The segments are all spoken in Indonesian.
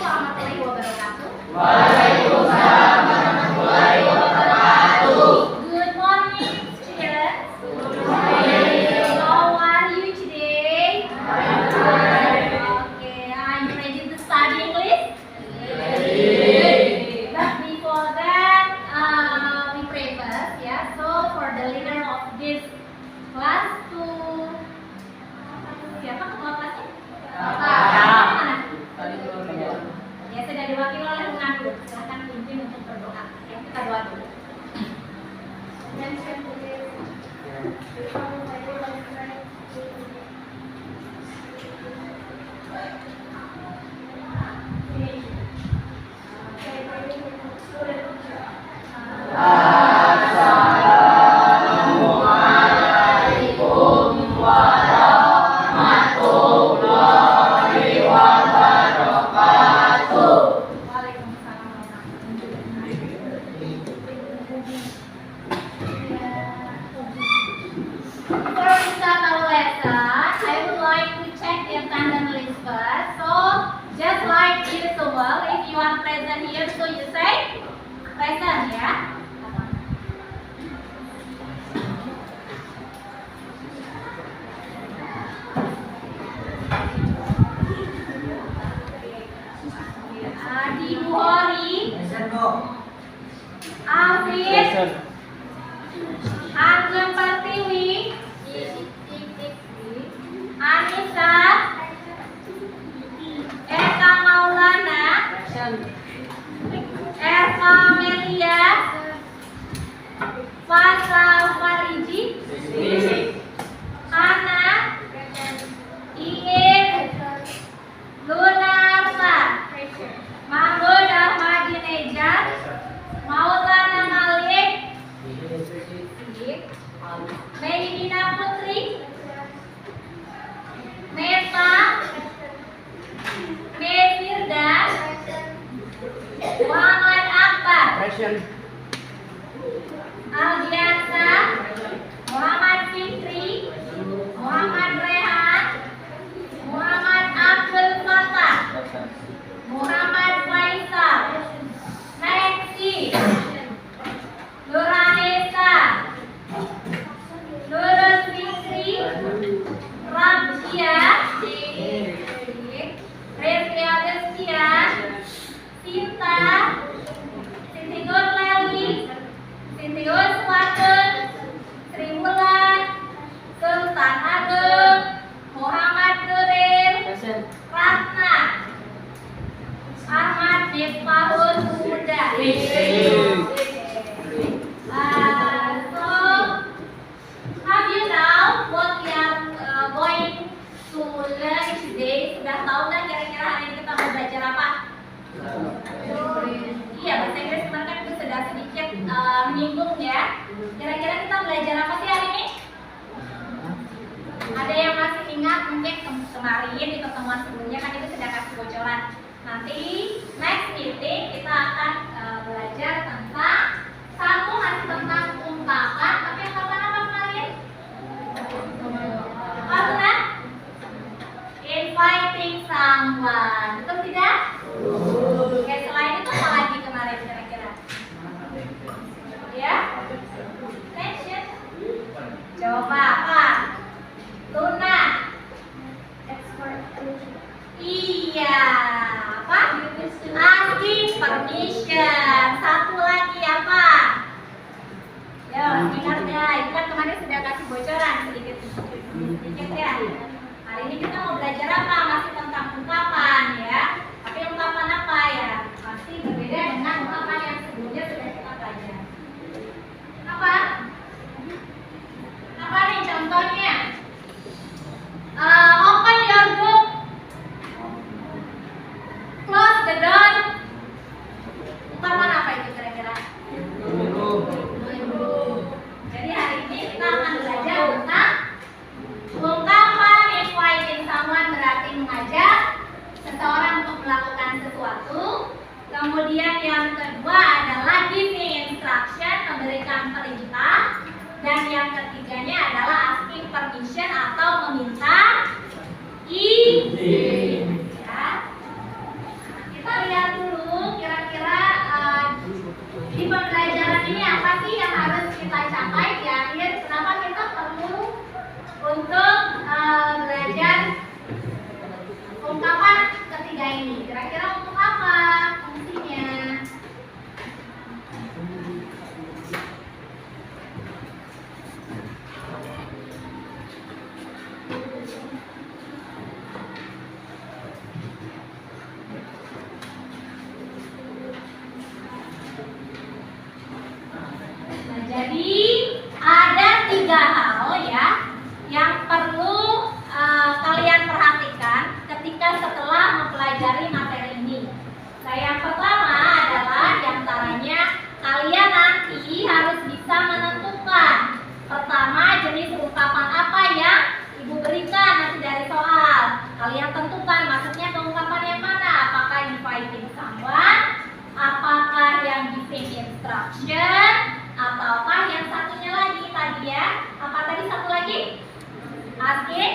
warahmatullahi wabarakatuh. Waalaikumsalam warahmatullahi wabarakatuh. Good morning, students. Good morning. How are you today? I'm fine. Okay, are you ready to study English? Ready. But before that, we pray first, yeah. So for the leader of this class to siapa ketua kelasnya? Mana? Ya sudah diwakili oleh Menantu. Silakan pimpin untuk berdoa. Ya, kita doa dulu. Assalamualaikum warahmatullahi wabarakatuh. Waalaikumsalam warahmatullahi Before we start our lesson, I would like to check the attendance list first. So, just like usual, if you are present here, so you say present, ya. Adi Buhori, Afif, Ageng Pertiwi, Anissa, Eka Maulana, Eva Melia, Fasal Fariji, Hana, Ingin, Luna Arsa, Mahmud Ahmadinejad, Maulana Malik, Medina Putri, Meta, Mefirda, Muhammad Akbar, Aldiansa, Muhammad Fitri, Muhammad Rehan, Muhammad Abdul Fattah, Muhammad Faisal, Lexi, Nurhanesa, Nurul Fikri, Rabia, Revi Adestia, Sinta, Siti Gurleli, Siti Uswatun, Sri Wulan, Sultan Agung, Muhammad Nuril, Ratna, Ahmad Miftahul Huda. So, have you know what we are going to learn today? Sudah tahu nggak kira-kira hari ini kita mau belajar apa? Iya, bahasa Inggris kemarin kan itu sudah sedikit menyinggung ya. Kira-kira kita belajar apa sih hari ini? Ada yang masih ingat mungkin kemarin di pertemuan sebelumnya kan itu sudah kasih bocoran. Nanti next meeting kita akan belajar tentang satu hari tentang ungkapan. Tapi ungkapan apa kemarin? Apa benar? Inviting someone. Betul tidak? Oke, selain itu apa lagi kemarin kira-kira? Ya? Attention. Jawab apa? Luna. Iya. Apa? Asking permission. Satu lagi apa? Yo, ingat ya, itu kan kemarin sudah kasih bocoran sedikit ya. Hari ini kita mau belajar apa? Masih tentang ungkapan ya. Tapi ungkapan apa ya? Pasti berbeda dengan ungkapan yang sebelumnya sudah kita pelajari. Apa? Apa nih contohnya? Open your book. Close the door. Ungkapan apa itu kira-kira? Jadi hari ini kita akan belajar tentang ungkapan inviting someone, berarti mengajak seseorang untuk melakukan sesuatu. Kemudian yang kedua adalah giving instruction, memberikan perintah. Dan yang ketiganya adalah asking permission atau meminta izin. Ya. Kita ini. Kira-kira untuk apa fungsinya? Nah, jadi ada 3 hal ya yang perlu kalian perhatikan ketika setelah mempelajari materi ini. Nah, yang pertama adalah diantaranya kalian nanti harus bisa menentukan pertama jenis ungkapan apa yang ibu berikan nanti dari soal. Kalian tentukan maksudnya ke ungkapan yang mana, apakah inviting someone, apakah yang giving instruction, ataukah yang satunya lagi tadi ya. Apa tadi satu lagi? Asking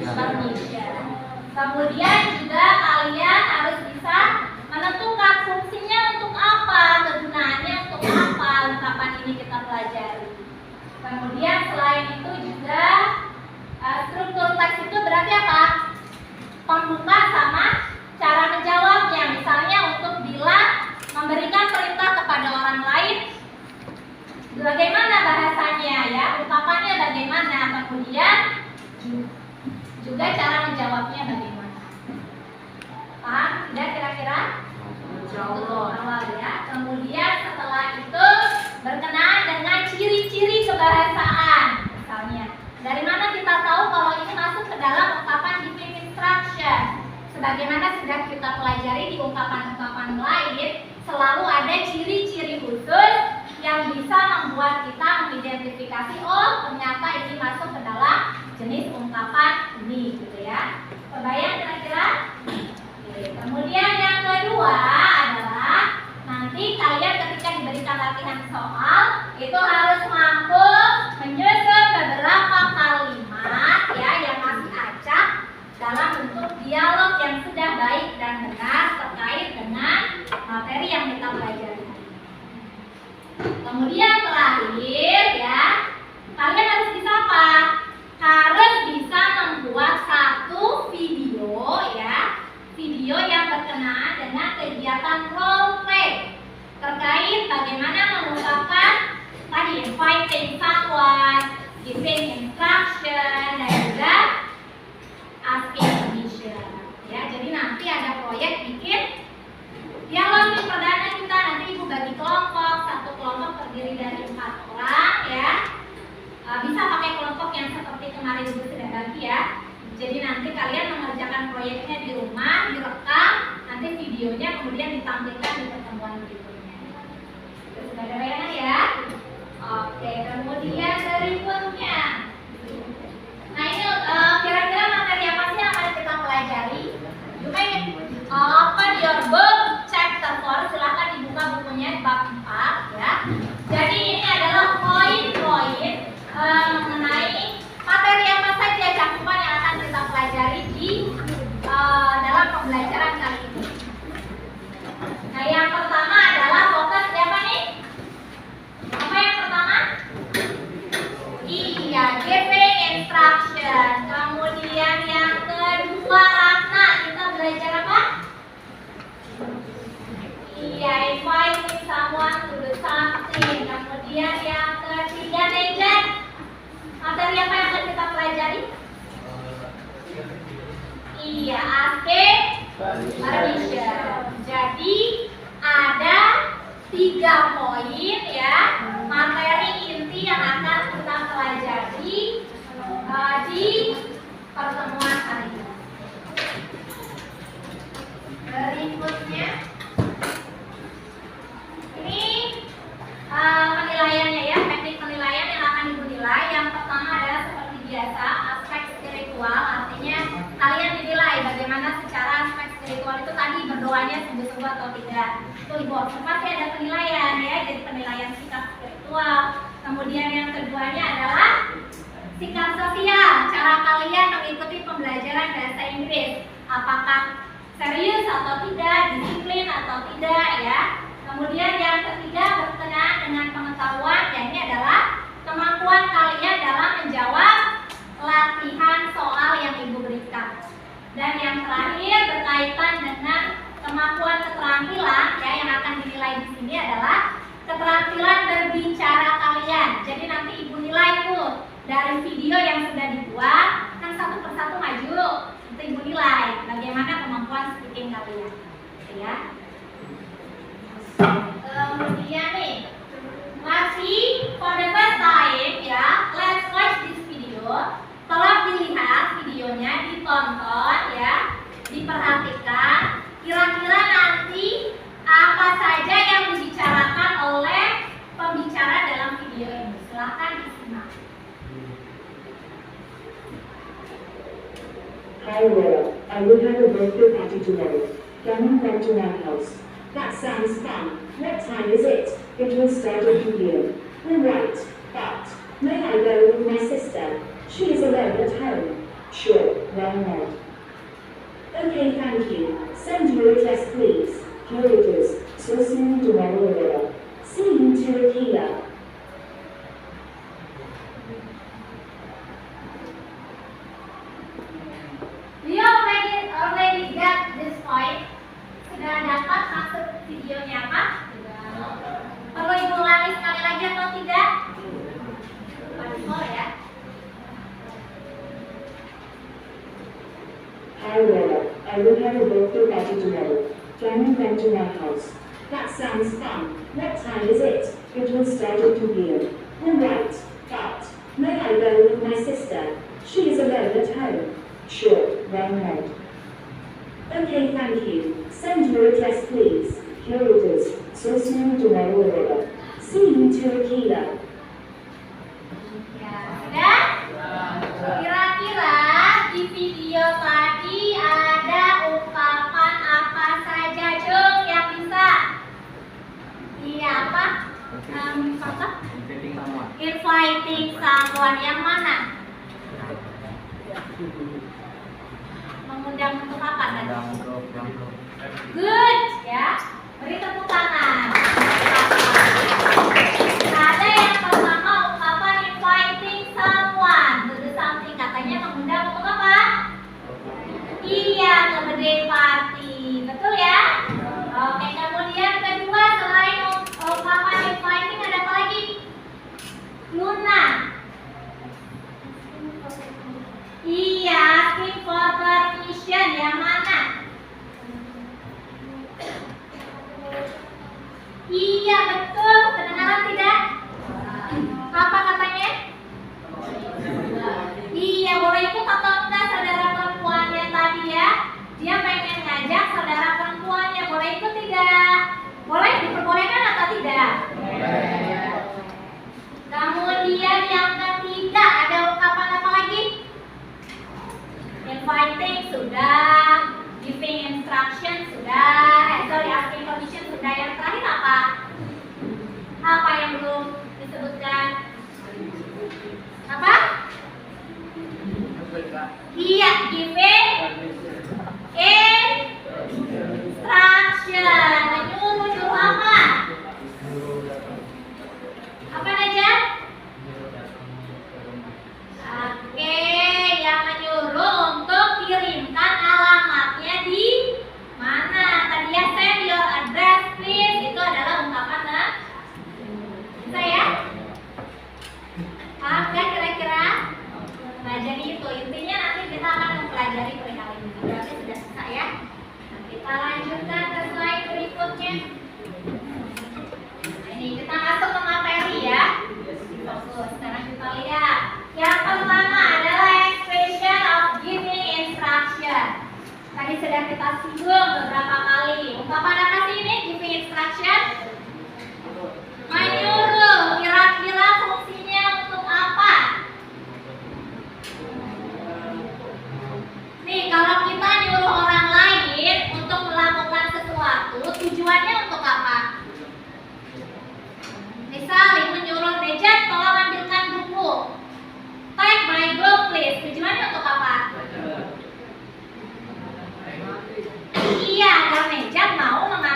permission. Kemudian juga kalian harus bisa menentukan fungsinya untuk apa, kegunaannya untuk apa ungkapan ini kita pelajari. Kemudian selain itu juga struktur teks itu berarti apa? Pembuka sama cara menjawabnya. Misalnya untuk bila memberikan perintah kepada orang lain, bagaimana bahasanya ya, ungkapannya bagaimana, kemudian juga cara menjawabnya bagaimana. Paham? Tidak kira-kira? Awal ya. Kemudian setelah itu berkenaan dengan ciri-ciri kebahasaan. Misalnya, dari mana kita tahu kalau ini masuk ke dalam ungkapan giving instruction? Sebagaimana sudah kita pelajari di ungkapan-ungkapan lain, selalu ada ciri-ciri khusus yang bisa membuat kita mengidentifikasi, oh ternyata ini masuk ke dalam jenis ungkapan ini, gitu ya. Kebayang kira-kira? Kemudian yang kedua adalah nanti kalian ketika diberikan latihan soal itu harus mampu menyusun beberapa kalimat ya yang masih acak dalam bentuk dialog yang sudah baik dan benar terkait dengan materi yang kita pelajari. Kemudian terakhir ya, kalian harus bisa apa? Harus bisa membuat satu video ya, video yang berkenaan dengan kegiatan role play terkait bagaimana mengungkapkan tadi inviting someone, giving instruction, dan juga asking permission. Ya, jadi nanti ada proyek bikin dialog di perdana kita, nanti ibu bagi kelompok, satu kelompok terdiri dari 4 orang ya. Bisa pakai kelompok yang seperti kemarin ibu sudah bagi ya. Jadi nanti kalian mengerjakan proyeknya di rumah, direkam, nanti videonya kemudian ditampilkan di pertemuan berikutnya. Sudah ada bayangan ya? Oke, kemudian berikutnya. Nah ini kira-kira materi apa sih yang akan kita pelajari? You may open your book chapter 4, silahkan dibuka bukunya di bab 4 ya. Jadi ini adalah poin-poin mengenai materi apa saja cakupan yang akan kita pelajari di dalam pembelajaran kali ini. Nah yang pertama adalah fokus siapa nih? Apa yang pertama? Iya, giving instruction. Kemudian yang kedua Ratna, kita belajar apa? Iya, inviting someone to do something. Kemudian yang ketiga Nejan, materi apa yang akan kita pelajari? Iya, asking permission. Jadi ada 3 poin ya, materi inti yang akan kita pelajari di pertemuan hari ini. Berikutnya ini penilaiannya ya, teknik penilaian yang akan ibu nilai. Yang pertama adalah seperti biasa aspek spiritual, artinya kalian dinilai bagaimana secara aspek spiritual itu tadi berdoanya sungguh-sungguh atau tidak. Itu ibu observasi ada penilaian ya, jadi penilaian sikap spiritual. Kemudian yang keduanya adalah sikap sosial, cara kalian mengikuti pembelajaran bahasa Inggris, apakah serius atau tidak, disiplin atau tidak ya. Kemudian yang ketiga berkenaan dengan pengetahuan, dan ini adalah kemampuan kalian dalam menjawab latihan soal yang ibu berikan. Dan yang terakhir berkaitan dengan keterampilan ya yang akan dinilai di sini adalah keterampilan berbicara kalian. Jadi nanti ibu nilai tuh dari video yang sudah dibuat, kan satu persatu maju, itu ibu nilai bagaimana kemampuan speaking kalian, ya. Kemudian nih, masih for the first time ya, let's watch this video. Tolong dilihat videonya, ditonton ya, diperhatikan. Kira-kira nanti apa saja yang dibicarakan oleh pembicara dalam video ini? Silahkan disimak. Hi Laura, I will have a birthday party tomorrow. Can you come to my house? That sounds fun. What time is it? It will start at 2 p.m. All right, but may I go with my sister? She is alone at home. Sure, why not? Okay, thank you. Send your address, please. Here it is. So see you tomorrow, Laura. See you to Akila. Do you already get this point? Sudah dapat maksud videonya apa? Perlu ibu ulangi sekali lagi atau tidak? Boleh ya. Hi Laura, I will have a birthday party tomorrow. Can you come to my house? That sounds fun. What time is it? It will start at 2 p.m. All right, but may I go with my sister? She is alone at home. Sure, why not? Okay, thank you. Send your address, please. Here it is. So see you tomorrow, Laura. See you to Akila. Ya, sudah? Kira-kira di video tadi ada ungkapan apa saja, Jung, yang bisa? Iya, apa? Apa? Inviting someone. Yang mana? Mengundang untuk apa tadi? Good, ya. Beri tepuk tangan. Ada yang pertama ungkapan inviting someone to do something, katanya mengundang untuk apa? Iya, ke birthday party, betul ya? Oke, kemudian kedua selain ungkapan inviting ada apa lagi? Luna. Iya, asking for permission, yang mana? Iya, betul. Kedengaran tidak? Apa katanya? Iya, boleh ikut atau enggak saudara perempuannya tadi ya? Dia pengen ngajak saudara perempuannya, boleh ikut tidak? Boleh, diperbolehkan atau tidak? Kemudian yang ketiga ada ungkapan apa lagi? Inviting sudah, giving instruction sudah, asking permission sudah. Yang terakhir apa? Apa yang belum disebutkan? Apa? Iya, giving instruction. Menyuruh apa? Apa aja? Oke, yang menyuruh untuk kirimkan alamatnya di mana? Tadi ya, send your address please. Itu adalah ungkapan bisa ya? Paham kan kira-kira? Nah, jadi itu intinya nanti kita akan mempelajari perihal ini. Berarti sudah selesai ya. Nah, kita lanjutkan ke slide berikutnya. Nah, ini kita masuk ke materi ya. Fokus. Sekarang kita lihat. Yang pertama adalah expression of giving instruction. Tadi sudah kita singgung beberapa kali. Ungkapan apa sih ini? Giving instruction. Menyuruh. Kira-kira fungsinya untuk apa? Nih, kalau kita nyuruh orang lain untuk melakukan sesuatu, tujuannya untuk apa? Misal, menyuruh Dejan tolong ambilkan buku. Take my book please. Tujuannya untuk apa? Iya, agar Dejan mau mengambil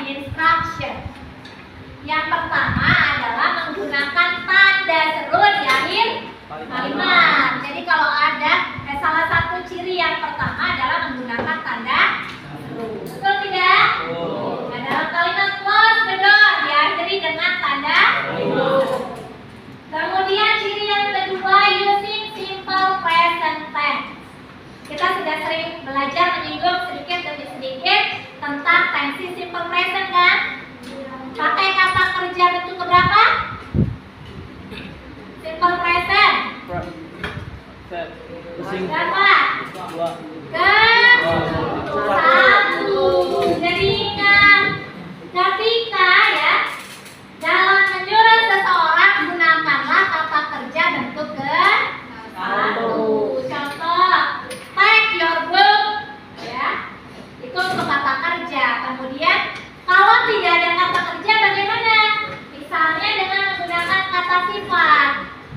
instruction. Yang pertama adalah menggunakan tanda seru di akhir kalimat. Jadi kalau ada salah satu ciri yang pertama adalah menggunakan tanda seru. Betul tidak? Nah, dalam kalimat close the door diakhiri dengan tanda seru. Kemudian ciri yang kedua, using simple present tense. Kita sudah sering belajar menyinggung sedikit demi sedikit tentang tensi simple present kan? Pakai kata kerja bentuk keberapa? Simple present. Berapa? Satu. Jadi ingat, ketika ya dalam menyuruh seseorang gunakanlah kata kerja bentuk ke satu. Contoh, take your book, ya, itu untuk kata kerja. Kemudian kalau tidak ada kata kerja bagaimana? Misalnya dengan menggunakan kata sifat,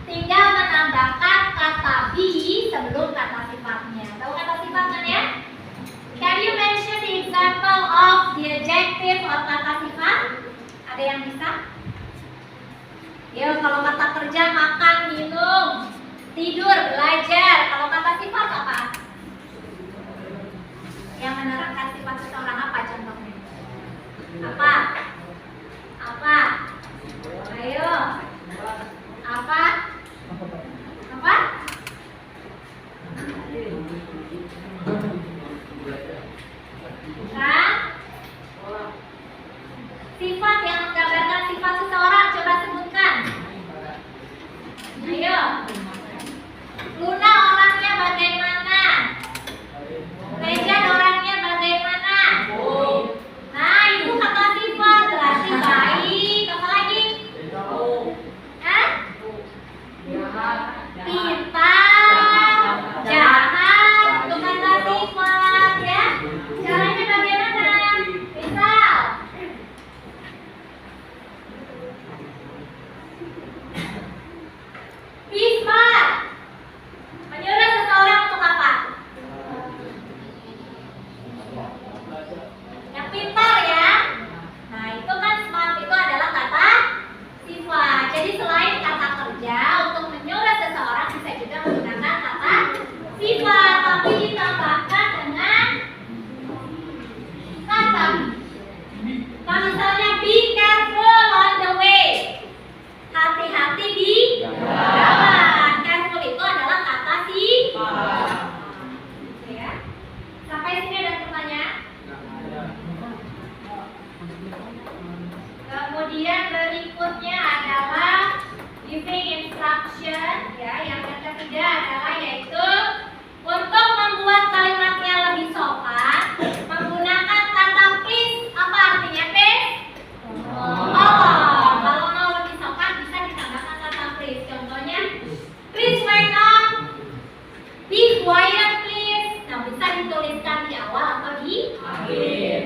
tinggal menambahkan kata be sebelum kata sifatnya. Tahu kata sifat kan ya? Can you mention the example of the adjective or kata sifat? Ada yang bisa? Ya, kalau kata kerja makan, minum, tidur, belajar. Kalau kata sifat apa? Yang menerangkan sifat seseorang apa contohnya? Apa? Apa? Ayo. Apa? Apa? Bukan? Sifat yang menggambarkan sifat seseorang, coba sebutkan. Ayo. Luna orangnya bagaimana? Rejan orangnya bagaimana? Nah, itu kata sifat, berarti baik. Apa lagi? Hah? Pintar, jahat, itu kata sifat ya. Caranya bagaimana? Misal, sifat menyuruh seseorang untuk apa? Yang pintar ya. Nah, itu kan smart, itu adalah kata sifat. Jadi selain kata kerja, untuk menyuruh seseorang bisa juga menggunakan kata sifat, tapi ditambahkan dengan kata. Nah, misalnya be careful on the way. Hati-hati di jalan. Careful itu adalah kata sifat. Oke ya. Sampai sini ada pertanyaan? Kemudian berikutnya adalah giving instruction ya. Yang ketiga adalah yaitu untuk membuat kalimatnya lebih sopan menggunakan kata please. Apa artinya please? Oh, kalau mau lebih sopan bisa ditambahkan kata please. Contohnya, please wait on, be quiet please. Nah, bisa dituliskan di awal atau di akhir.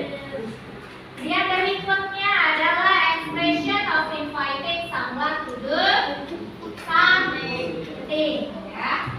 Yang berikutnya adalah expression of inviting someone to do something ya.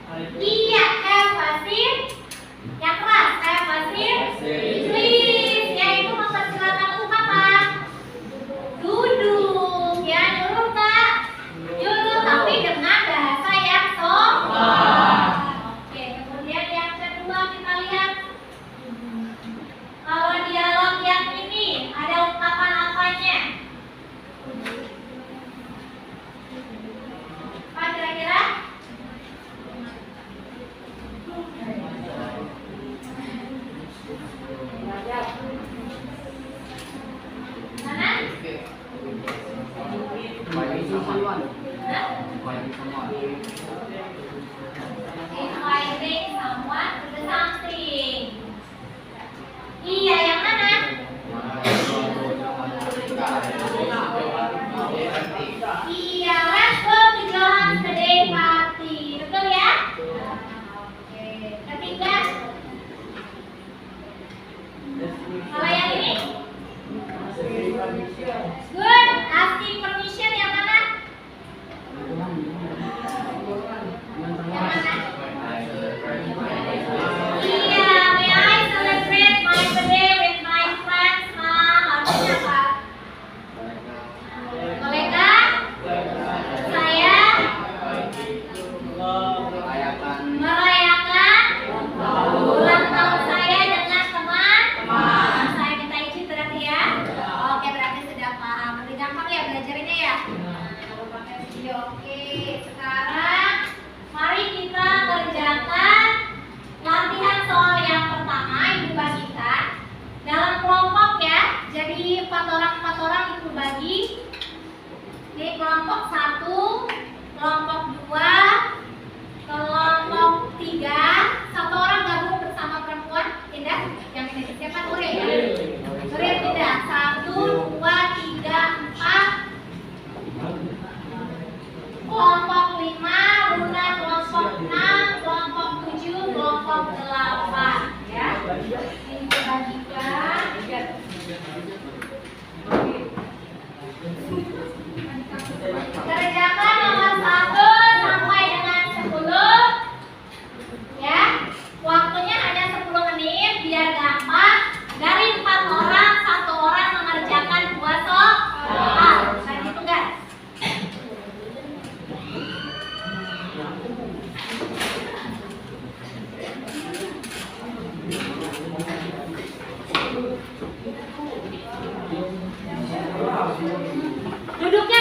Iya, have a seat. Yang keras, have a seat. Please, yaitu mempersilakan untuk apa? Duduk, ya duduk Kak. Duduk tapi dengan bahasa yang sopan. Oke, kemudian yang kedua kita lihat. Kalau dialog yang ini ada ungkapan apanya? Apa kira-kira? Mana? Inviting someone to do something. Iya, yang mana? Iya, let's go to Johan's birthday party. Betul ya? Oke. Ketiga. Kalau yang ini? Good. Asking permission yang mana? Yang mana? Iya, may I celebrate my birthday with my friends, Mom? Artinya apa? Bolehkah saya merayakan ulang tahun saya dengan teman? Saya minta izin berarti ya. Oke, berarti sudah paham. Lebih gampang ya belajarnya ya. Kalau pakai video. Oke, sekarang mari kita kerjakan latihan soal yang pertama. Ibu bagikan dalam kelompok ya. Jadi 4 orang ibu bagi. Ini kelompok 1, kelompok 2, kelompok 3. 1 orang gabung bersama perempuan. Tidak? Yang ini siapa? Nuril ya? Nuril tidak. 1, 2, 3, 4. Kelompok 5, Luna kelompok 6, kelompok 7, kelompok 8. Ya. Ini dibagikan. Kerjakan nomor 1 sampai dengan 10. Ya. Waktunya hanya 10 menit biar gampang. Dari 4 orang, 1 orang mengerjakan 2 soal. Nah, gitu guys. Duduknya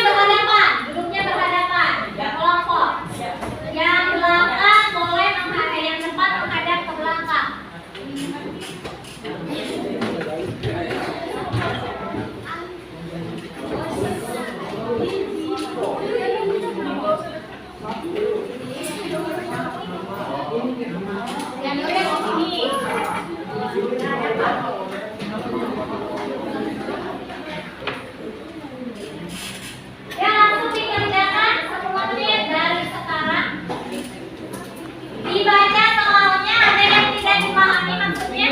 berhadapan, kelompok. Yang belakang boleh menghadap, yang depan menghadap ke belakang. Yang duduk di sini. Ya, langsung dikerjakan 10 menit dari sekarang. Dibaca soalnya, ada yang tidak dipahami maksudnya.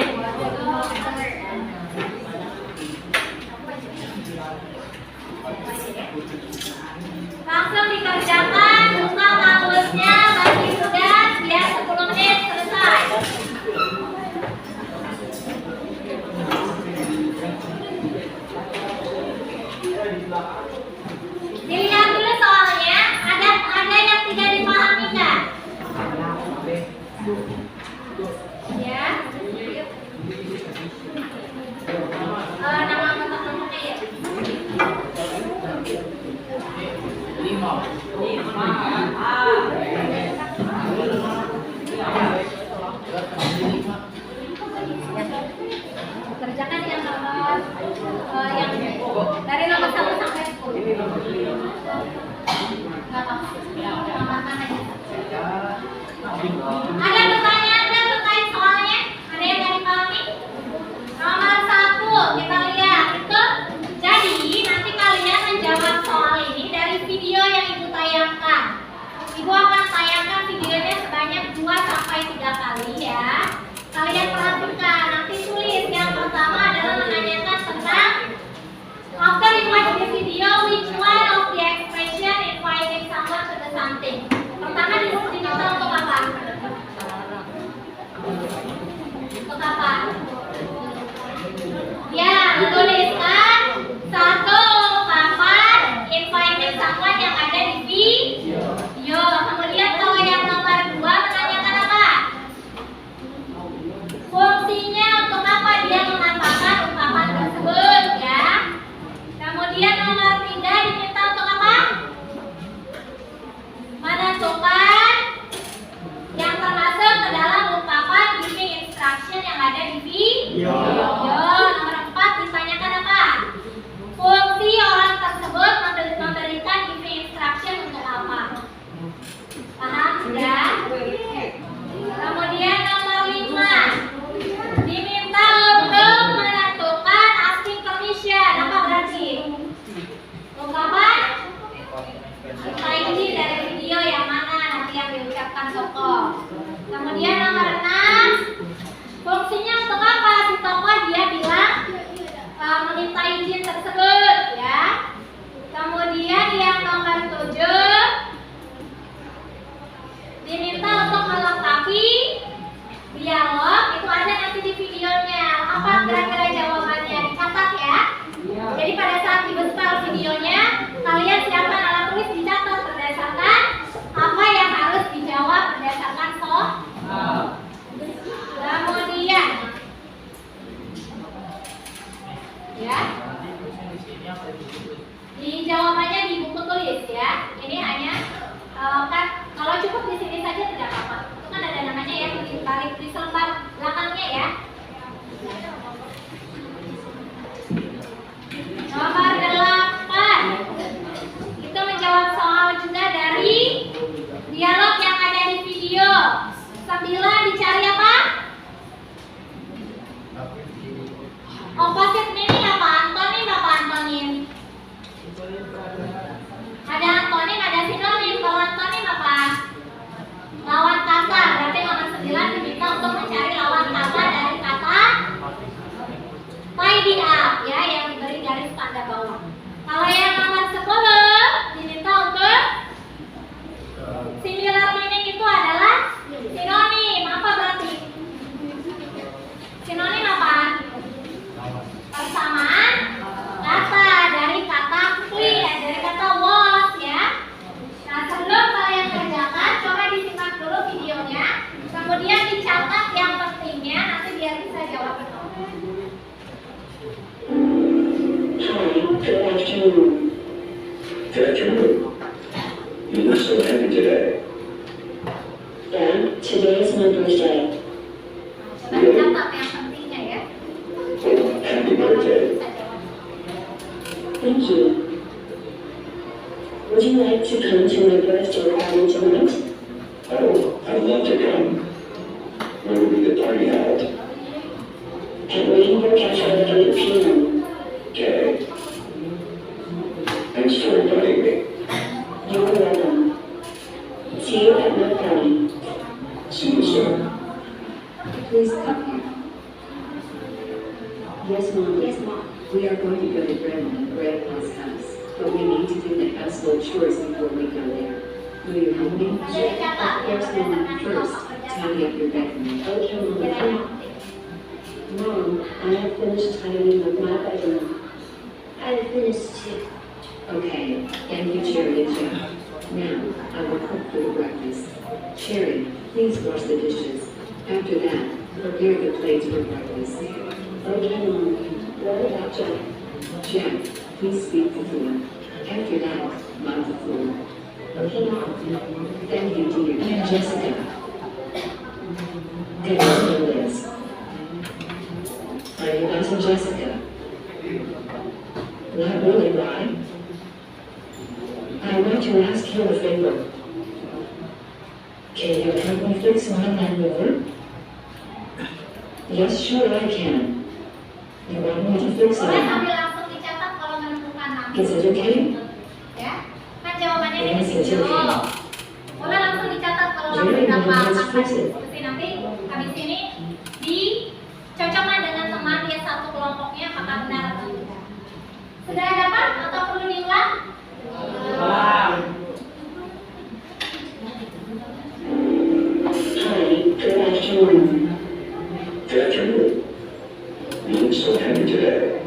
Langsung dikerjakan, buka kamusnya, bagi tugas, biar 10 menit selesai. Dilihat dulu soalnya, ada yang tidak dipahami nggak? Ya. Nama kelompoknya ya. Kerjakan yang nomor yang dari nomor 1 sampai 10. Ada pertanyaan terkait soalnya? Ada yang dari kami? Nomor 1 kita lihat itu. Jadi nanti kalian menjawab soal ini dari video yang ibu tayangkan. Ibu akan tayangkan videonya sebanyak 2 sampai 3 kali ya. Kalian perhatikan, nanti tulis. Yang pertama adalah menanyakan tentang after you watch the video, which one of the expression inviting someone to do something. Pertama diminta untuk apa? Iya. Nomor 4 ditanyakan apa? Fungsi orang tersebut memberikan giving instruction untuk apa? Paham sudah? Kemudian nomor 5 diminta untuk menentukan asking permission. Apa berarti? Ungkapan minta izin dari video yang mana nanti yang diucapkan tokoh. Kemudian nomor 6 fungsinya untuk apa? Si tokoh dia bilang meminta izin tersebut ya. Kemudian yang nomor 7 diminta untuk melengkapi dialog, itu ada nanti di videonya. Apa kira-kira jawabannya? Dicatat ya. Jadi pada saat dibesar videonya, kalian siapkan alat tulis, dicatat berdasarkan apa yang harus dijawab berdasarkan soal. Kemudian ya, di jawabannya di buku tulis ya. Ini hanya kan kalau cukup di sini saja tidak apa-apa. Itu kan ada namanya ya, ditarik di selembar belakangnya ya. Nomor 8 itu menjawab soal juga dari dialog yang ada di video. 9 dicari apa? Opposite meaning apa? Antonim apa antonim? Ada antonim, ada sinonim. Kalau antonim apa? Lawan kata. Berarti nomor 9 diminta untuk mencari lawan kata dari kata tidy up ya, yang diberi garis tanda bawah. Kalau yang nomor 10 diminta untuk similar meaning, itu adalah sinonim. Apa berarti? Sinonim apa? Persamaan kata dari kata clean, dari kata was ya. Nah, sebelum kalian kerjakan, coba disimak dulu videonya, kemudian dicatat yang pentingnya, nanti biar bisa jawab betul. Hi, good afternoon. Good afternoon. You look so happy today. Dad, today is my birthday. Coba dicatat yang pentingnya ya. Oh, happy birthday. Bisa jawab. Thank you. Would you like to come to my birthday party tonight? Oh, I'd love to come. Where will be the party held? At Rainbow Cafe at 8 p.m. Okay. Thanks for inviting me. You're welcome. See you at my party. See you soon. Please come here. Yes, Mom. Yes, Mom. We are going to go to Grandpa's house, but we need to do the household chores before we go there. Will you help me? Ada dicatat Of yang course, Mom. berdasarkan First, kelompok tidy up your bedroom. Okay, Mom. Kira yang penting. Mom, I have finished tidying up my bedroom. I have finished too. Okay, thank you, Cherry and Jack. Now, I will cook for the breakfast. Cherry, please wash the dishes. After that, prepare the plates for breakfast. Okay, Mom. What about Jack? Jack, please sweep the floor. After that, mop the floor. Okay, Mom. Thank you, dear. And Jessica. Good morning, Liz. Are you busy, Jessica? Not really, why? I want to ask you a favor. Can you help me fix my lawnmower? Yes, sure I can. You want me to fix Boleh it? sambil langsung dicatat kalau menemukan Is langsung it okay? ya. Kan jawabannya di Yes, it's video. okay. Boleh langsung dicatat kalau Jadi, langsung dapat let's fix it. diskusi nanti habis ini dicocokkan dengan teman dia satu kelompoknya apakah benar atau tidak. Sudah dapat atau perlu diulang? Hi, good afternoon. Good afternoon. You look so happy today.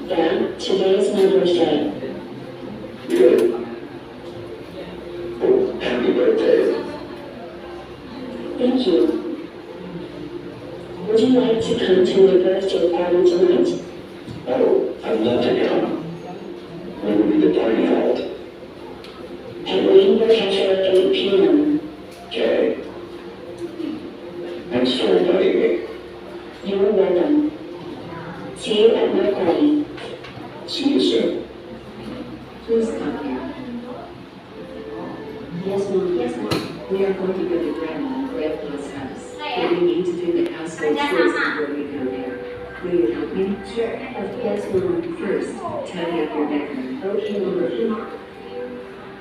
Dad, today is my birthday. Really? Oh, happy birthday. Thank you. Would you like to come to my birthday party tonight? Oh, I'd love to come. Where will be the party held? At Rainbow Cafe at 8 p.m. Okay. Thanks for inviting me. You're Yes, Mom. We are going to go to Grandma and Grandpa's house. But we need to do the household chores before we go there. Will you help me? Sure. Of course, Mom. First, tidy up your bedroom. Okay, Mom.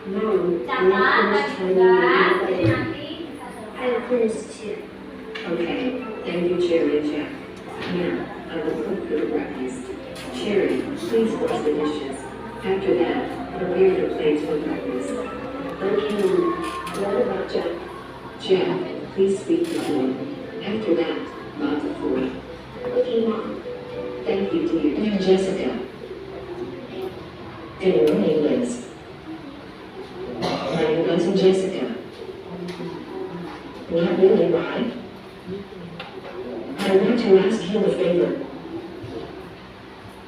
Mom, Catat, I tugas, jadi finished nanti I finished too. Okay, thank you, Cherry and Jack. Now, I will cook for the breakfast. Cherry, please wash the dishes. After that, prepare the plates for breakfast. Okay, Mom. What about Jack? Jack, please sweep the floor. After that, mop the floor. Okay, Mom. Thank you, dear. Now, Jessica. Good morning, Liz. Are you buzzing, Jessica? Not really, why? I want to ask you a favor.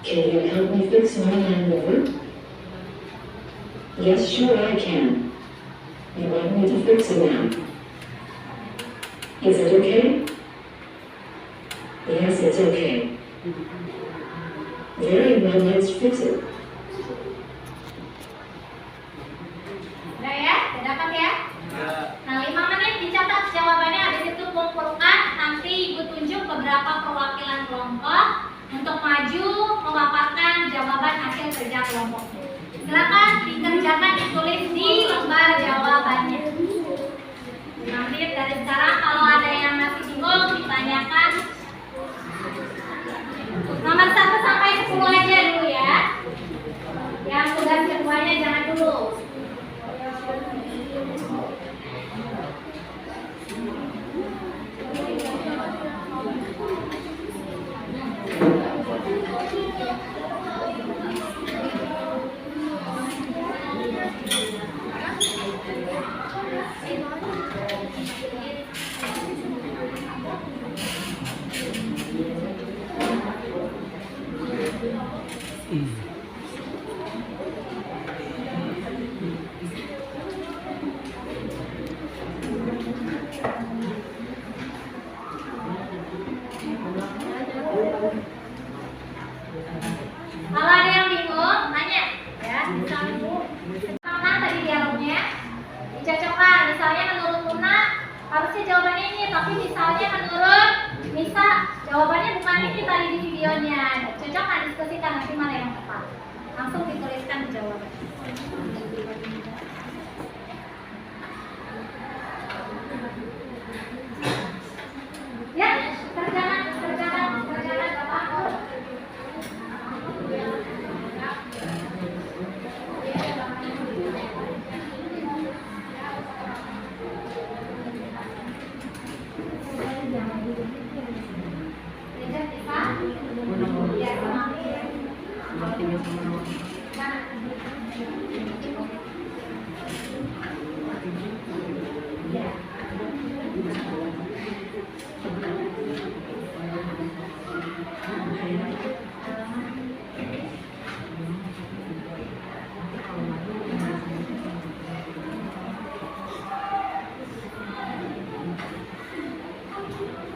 Can you help me fix my lawnmower? Yes, sure I can. You want me to fix it now? Is it okay? Yes, it's okay. Very well, let's fix it. udah ya, udah dapat ya. Nah, 5 menit dicatat jawabannya, habis itu kumpulkan, nanti Ibu tunjuk beberapa perwakilan kelompok untuk maju memaparkan jawaban hasil kerja kelompok. Silakan dikerjakan, ditulis di lembar jawabannya. 5 menit dari sekarang, kalau ada yang masih bingung ditanyakan. Nomor 1 sampai 10 aja dulu ya. Yang tugas keduanya jangan dulu. Kalau ada yang bingung, nanya ya. Misalnya Bu, mana tadi dialognya? Dicocokkan. Misalnya menurut Luna harusnya jawabannya ini, tapi misalnya menurut Nisa jawabannya bukan ini tadi di videonya. Cocokkan, diskusikan nanti mana yang tepat. Langsung dituliskan di jawaban. Ya, kerjakan Bapak.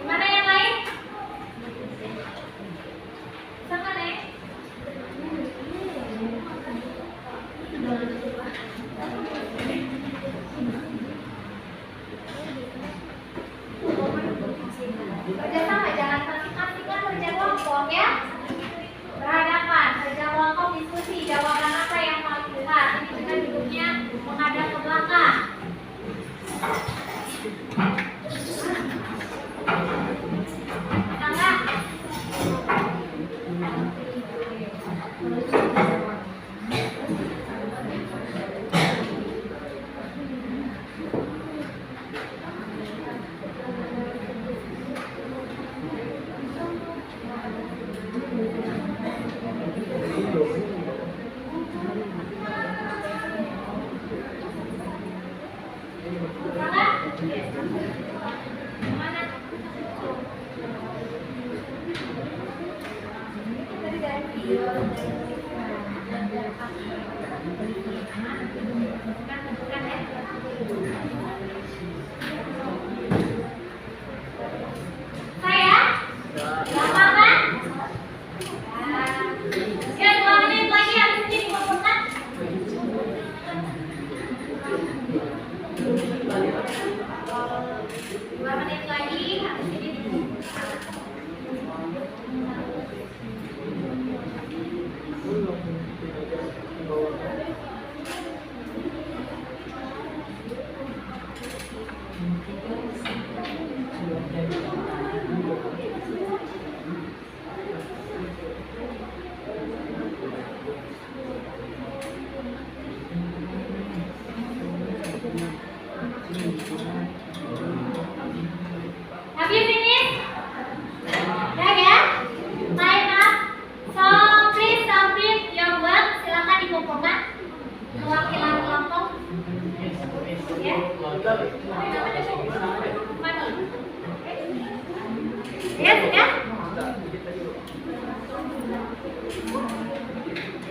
Gimana yang lain? Sama nih. Kerjasama, jangan kasih-kasihkan kerja kelompok ya. Berhadapan, kerja kelompok diskusi, jawaban apa yang paling benar. Ini juga duduknya menghadap ke belakang. Enggak? Saya? Gampang kan? Ya, 2 menit lagi habis ini dikumpulkan. 2 menit lagi, habis ini have you finished? Udah ya? Time up. So please submit your work. Silakan dikumpulkan perwakilan kelompok. Ya. Mana? Ya sudah.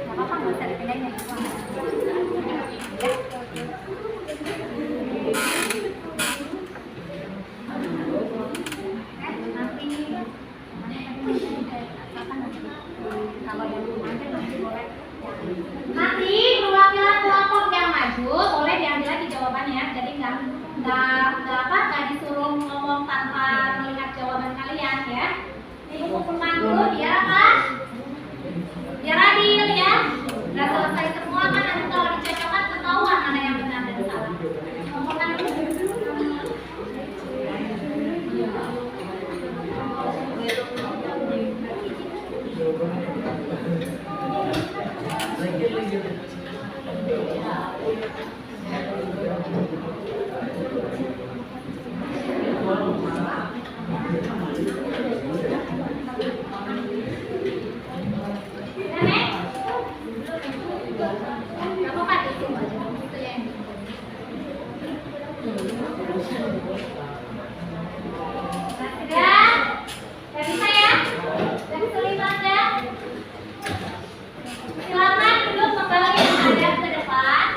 Gak apa-apa, nggak usah dipindahin ya. Nanti perwakilan kelompok yang maju boleh diambil lagi jawabannya. Jadi nggak disuruh ngomong tanpa melihat jawaban kalian ya. Dikumpulkan dulu biar apa? Biar adil ya. Nggak selesai semua kan nanti kalau dicocokkan ketahuan mana yang benar dan salah. Kumpulkan dulu. Silakan duduk kembali menghadap ke depan.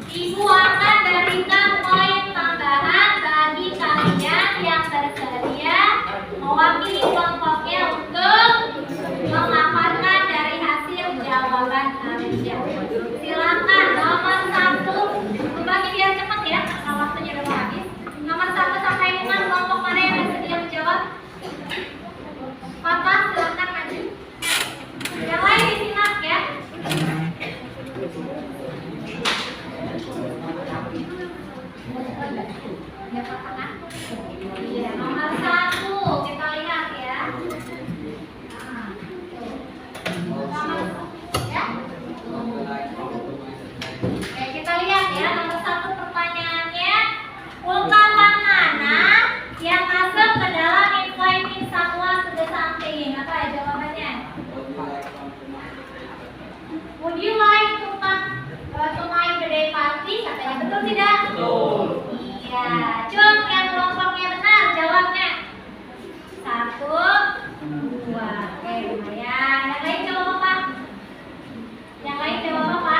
Ibu akan berikan poin tambahan bagi kalian yang bersedia mewakili kelompoknya untuk memaparkan dari hasil jawaban kalian. Silakan nomor 1, bagi biar cepat ya, karena waktunya udah mau habis. Nomor 1 sampai 5 kelompok mana yang bersedia menjawab? Papa, silakan maju. Yang lain disimak ya. Iya, nomor 1 kita lihat ya. Ya. Oke, kita lihat ya nomor 1 pertanyaannya. Ungkapan mana yang masuk ke dalam inviting someone to the something? Apa ya jawabannya? Would you like to come to my birthday party? Katanya betul tidak? Betul. Iya. Cung, yang kelompoknya benar jawabnya. 1, 2. Oke, lumayan. Yang lain jawab apa? Yang lain jawab apa?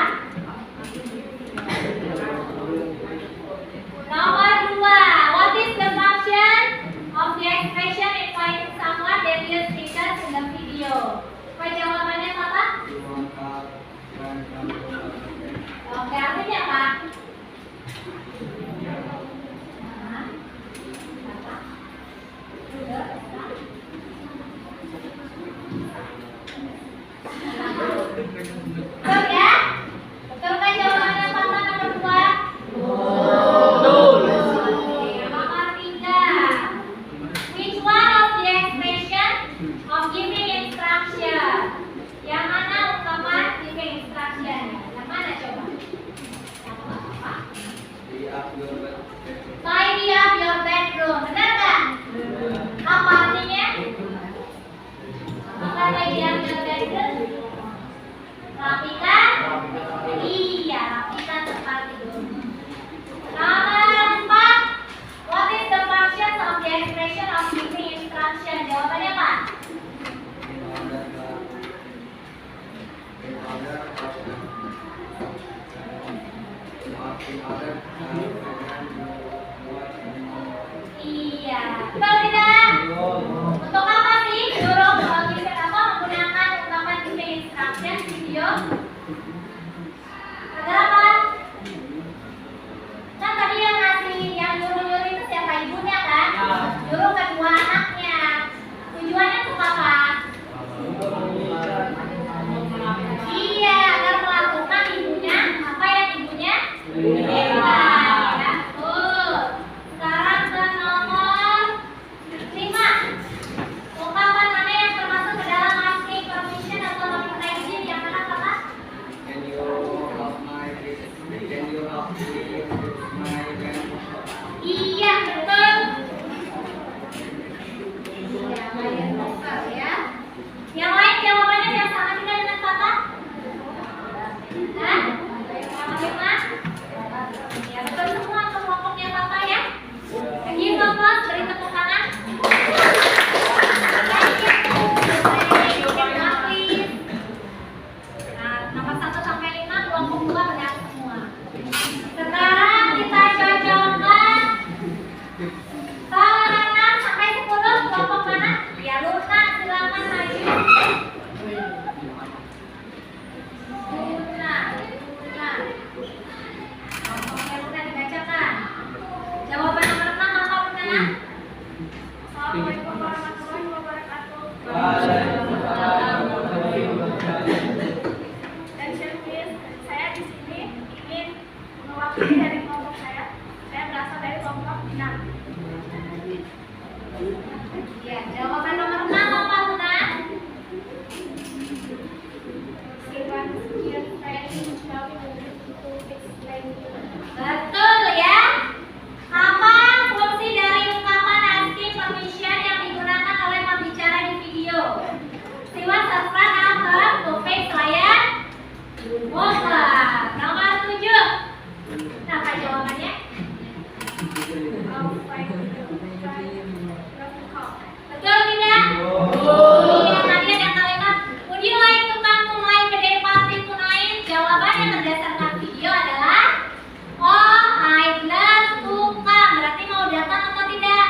Nomor 2. What is the function of the expression inviting someone that you discuss in the video? Apa jawabannya apa? Oke, artinya apa? Betul ya? Betul kan jawabannya apa nomor 2? Nomor 3. Which one of the expression of giving instruction? Yang mana ungkapan giving instruction? Yang mana coba? Tidy up your bedroom. Benar nggak? Apa artinya? Apa tidy up your bedroom? Rapikan? Iya, rapikan tempat tidur. Nomor 4. What is the function of the expression of giving instruction? Jawabannya apa? Iya, betul tidak? Untuk apa sih suruh menggunakan ungkapan giving instruction video? Agar apa? kedua anaknya. Tujuannya untuk apa? Iya, agar melakukan ibunya apa yang ibunya minta. Ya, betul. Sekarang ke nomor 5. Ungkapan mana yang termasuk ke dalam asking permission atau meminta izin? Yang mana Kakak? Can you help my Iya, betul. Ya, lain lokal ya. Yang lain jawabannya yang sama juga dengan Kakak? Hah? Yang lima? Ya, betul semua untuk kelompoknya Kakak ya. Give applause, beri tepuk tangan. Nah, nomor 1 sampai 5 kelompok 2 benar semua. Sekarang kita cocokkan soal 6 sampai 10 kelompok mana? Ya Luna, silakan maju. Luna. Kelompoknya Luna dibacakan. Jawaban nomor 6 apa Luna? Assalamualaikum warahmatullahi wabarakatuh. Dan Syarifis, saya di sini ingin mewakili dari kelompok saya. Saya berasal dari kelompok 6. Ya, jawaban nomor 6 apa Luna? Betul ya. Apa fungsi dari ungkapan asking permission yang digunakan oleh pembicara di video? Siwan subscribe number to fix layar Moga. Nomor 7. Apa jawabannya? Betul tidak? Iya, tadi ada kalimat would you like to come to my birthday party tonight? Jawabannya berdasarkan video adalah oh, I'd love to come. Berarti mau datang atau tidak?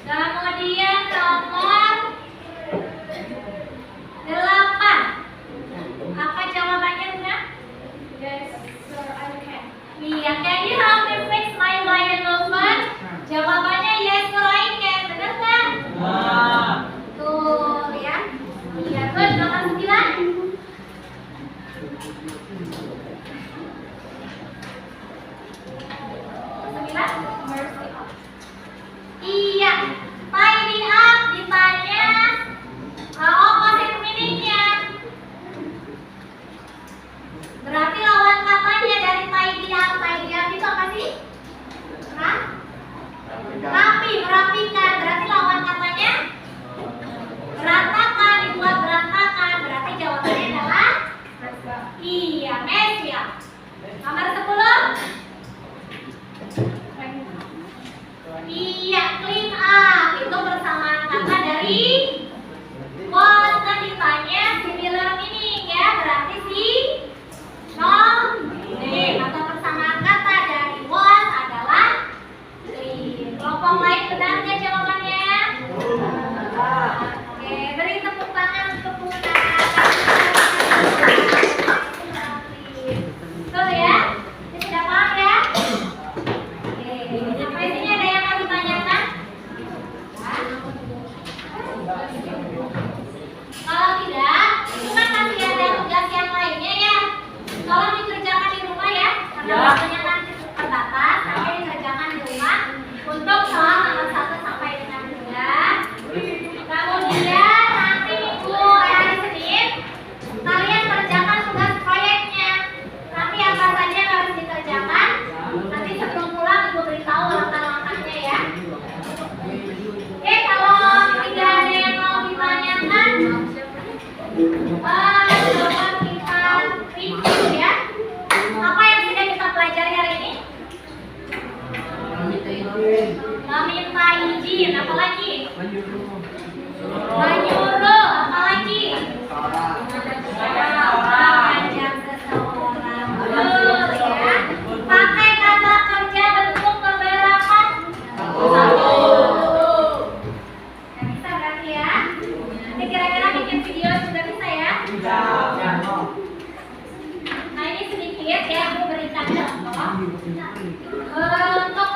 Kemudian nomor 8. Apa jawabannya, Luna? Yes, sir, I can. Iya, can you help me fix my lion lover? Jawabannya yes, sir, I can. Benar nggak? Betul ya. Iya, good. Nomor 9. Iya, tidy up ditanya opposite meaning-nya. Berarti lawan katanya dari tidy up itu apa sih? Rapi, merapikan. Berarti lawan katanya berantakan, dibuat berantakan. Berarti jawabannya adalah iya, mess ya. Nomor 10. Iya, clean up itu bersamaan kata dari was kan ditanya similar meaning ya, berarti si atau persamaan kata dari was adalah clean. Kelompok lain benar nggak jawabannya? Oke, beri tepuk tangan untuk Luna. Betul ya? Ini sudah paham ya? Sampai sini ada yang mau ditanyakan? Kalau tidak, itu kan masih ada tugas yang lainnya ya. Tolong dikerjakan di rumah ya, karena waktunya nanti terbatas. Nanti dikerjakan di rumah untuk soal nomor 1 sampai dengan 3. Kemudian nanti minggu hari Senin kalian kerjakan tugas proyeknya. Nanti apa saja yang harus dikerjakan? Nanti sebelum pulang ibu beritahu langkah-langkahnya ya. Oke, kalau tidak ada yang mau ditanyakan, coba kita review ya. Apa yang sudah kita pelajari hari ini? Meminta izin, apa lagi? Menyuruh, apa lagi? Mengajak seseorang. Betul ya. Pakai kata kerja bentuk keberapa? 1. Nggak bisa berarti ya. Nanti kira-kira bikin video sudah bisa ya? Nah ini sedikit ya, aku berikan contoh untuk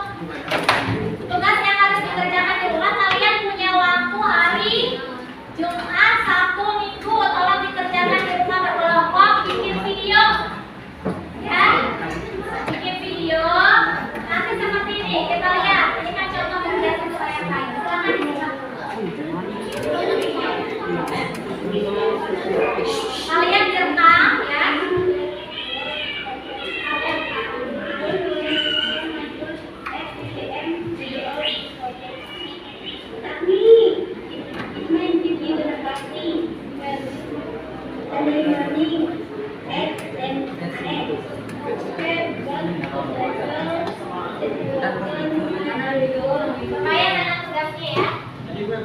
Lumayan dengan tugasnya ya.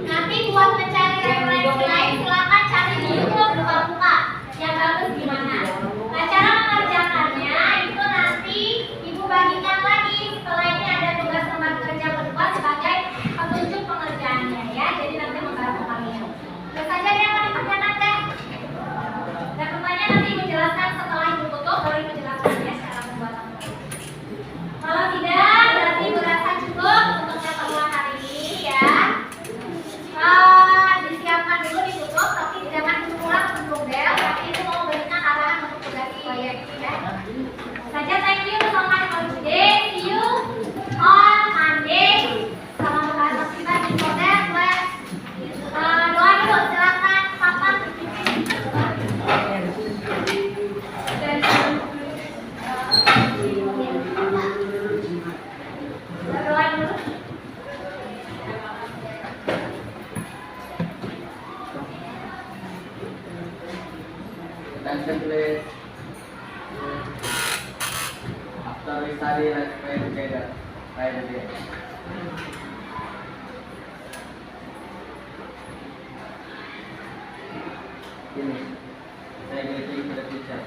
Nanti buat mencari referensi lain silakan cari di YouTube, buka-buka yang bagus gimana. Nah, cara mengerjakannya itu nanti ibu bagikan lagi. Setelah ini ada tugas tempat kerja kedua sebagai petunjuk pengerjaannya ya. Jadi nanti membantu kalian. Terus saja dia mau dikerjakan deh. Dan kembali nanti ibu jelaskan setelah ibu tutup baru ibu jelaskan ya secara pembuatan. Kalau tidak berarti ibu rasa cukup untuk pertemuan hari ini ya. Disiapkan dulu ditutup, tapi jangan pulang sebelum bel. Tapi itu mau berikan arahan untuk tugas proyek ya. Saja thank you so much for today. See you on Monday. Selamat berhasil kita di Koder Class. Doa dulu silakan Papa. Doa dulu. Attention please. After we study, let's pray together. Right again. Finish. Say greeting to the teacher.